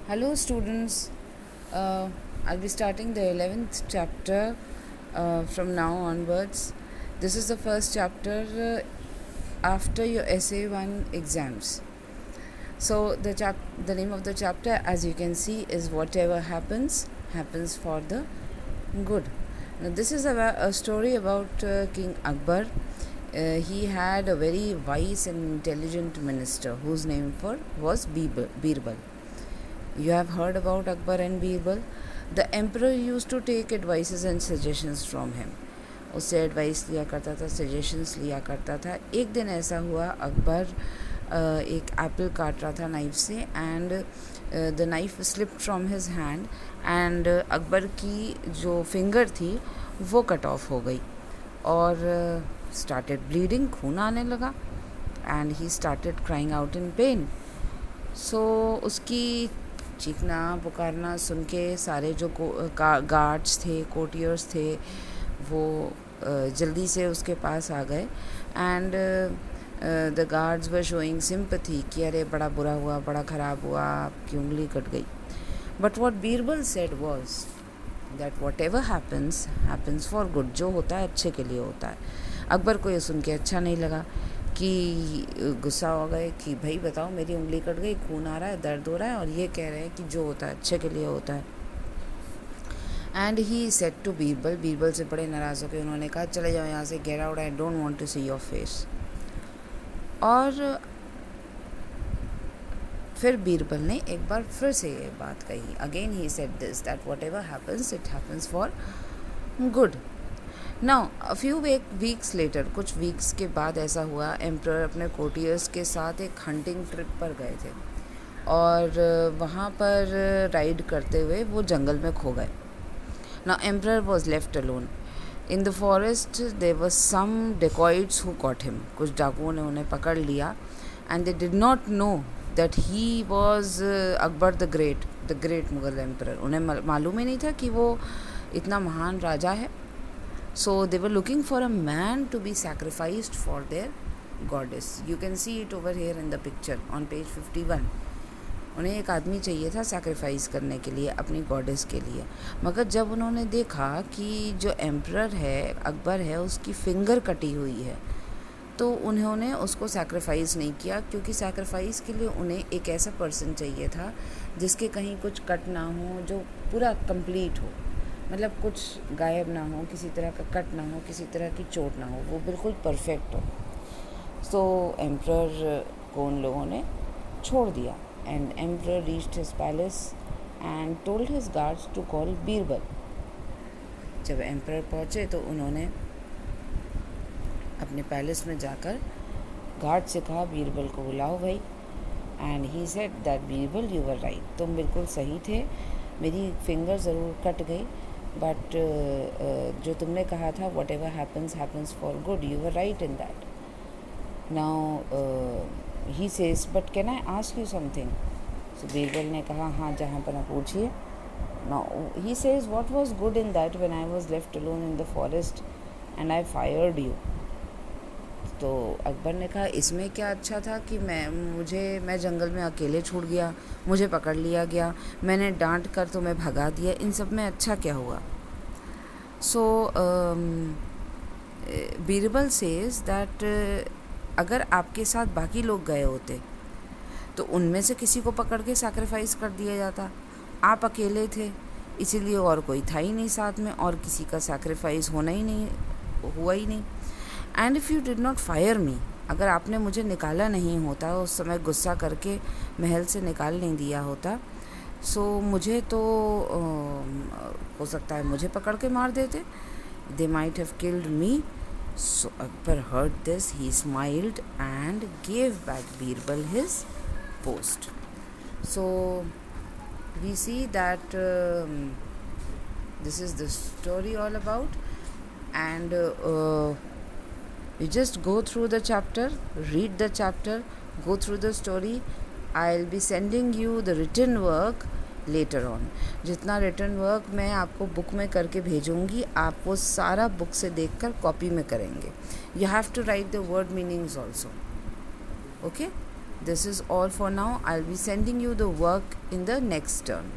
Hello, students. I'll be starting the 11th chapter from now onwards. This is the first chapter after your Essay 1 exams. So, the name of the chapter, as you can see, is Whatever Happens, Happens for the Good. Now, this is a story about King Akbar. He had a very wise and intelligent minister whose name was Birbal. You have heard about Akbar and Birbal. The emperor used to take advices and suggestions from him. उससे advice लिया करता था, suggestions लिया करता था. एक दिन ऐसा हुआ, अकबर एक एप्पल काट रहा था नाइफ से and the knife slipped from his hand and Akbar की जो फिंगर थी वो कट ऑफ हो गई और स्टार्टेड ब्लीडिंग, खून आने लगा and he started crying out in pain. So उसकी चीखना पुकारना सुन के सारे जो गार्ड्स थे, कोर्टियर्स थे, वो जल्दी से उसके पास आ गए and the guards were showing sympathy कि अरे बड़ा बुरा हुआ, बड़ा ख़राब हुआ, आपकी उंगली कट गई. But what Birbal said was that what ever happens for good. जो होता है अच्छे के लिए होता है. अकबर को ये सुन के अच्छा नहीं लगा कि गुस्सा हो गए कि भाई बताओ, मेरी उंगली कट गई, खून आ रहा है, दर्द हो रहा है और ये कह रहे हैं कि जो होता है अच्छे के लिए होता है. And he said to Birbal से बड़े नाराज़ होकर उन्होंने कहा चले जाओ यहाँ से, get out, I don't want to see your face. और फिर बीरबल ने एक बार फिर से ये बात कही. Again he said this that what ever happens it happens for good. Now a few weeks later, कुछ वीक्स के बाद ऐसा हुआ, एम्प्रर अपने कोर्टियर्स के साथ एक हंटिंग ट्रिप पर गए थे और वहाँ पर राइड करते हुए वो जंगल में खो गए. Now emperor was left alone in the forest. There were some dacoits who caught him. कुछ डाकुओं ने उन्हें पकड़ लिया and they did not know that he was Akbar the great Mughal emperor. उन्हें मालूम ही नहीं था कि वो इतना महान राजा है. So they were looking for a man to be sacrificed for their goddess. You can see it over here in the picture on page 51. उन्हें एक आदमी चाहिए था सैक्रिफाइस करने के लिए अपनी गॉडेस के लिए. मगर जब उन्होंने देखा कि जो एम्प्रर है, अकबर है, उसकी फिंगर कटी हुई है, तो उन्होंने उसको सैक्रिफाइस नहीं किया, क्योंकि सैक्रिफाइस के लिए उन्हें एक ऐसा पर्सन चाहिए था जिसके कहीं कुछ कट ना हो, जो पूरा कंप्लीट हो, मतलब कुछ गायब ना हो, किसी तरह का कट ना हो, किसी तरह की चोट ना हो, वो बिल्कुल परफेक्ट हो. सो एम्प्रर को उन लोगों ने छोड़ दिया and emperor reached his palace and told his guards to call Birbal. जब एम्प्रर पहुँचे तो उन्होंने अपने पैलेस में जाकर गार्ड से कहा बीरबल को बुलाओ भाई. And he said that Birbal you were right, तुम बिल्कुल सही थे, मेरी फिंगर ज़रूर कट गई, बट जो तुमने कहा था whatever happens for good, you were right in that. Now he says but can I ask you something. So Birbal ने कहा हाँ, जहाँ पर आप पूछिए. Now he says what was good in that when I was left alone in the forest and I fired you. तो अकबर ने कहा इसमें क्या अच्छा था कि मैं जंगल में अकेले छूट गया, मुझे पकड़ लिया गया, मैंने डांट कर तुम्हें भगा दिया, इन सब में अच्छा क्या हुआ. सो बीरबल सेज दैट अगर आपके साथ बाकी लोग गए होते तो उनमें से किसी को पकड़ के सैक्रिफाइस कर दिया जाता. आप अकेले थे, इसीलिए और कोई था ही नहीं साथ में, और किसी का सैक्रिफाइस हुआ ही नहीं. And if you did not fire me, अगर आपने मुझे निकाला नहीं होता, उस समय गुस्सा करके महल से निकाल नहीं दिया होता, सो मुझे तो हो सकता है मुझे पकड़ के मार देते. They might have killed me. So Akbar heard this, he smiled and gave back Birbal his post. So we see that this is the story all about. And you just go through the chapter, read the chapter, go through the story. I'll be sending you the written work later on. जितना written work मैं आपको book में करके भेजूँगी, आप वो सारा book से देखकर कॉपी में करेंगे. You have to write the word meanings also. Okay? This is all for now. I'll be sending you the work in the next turn.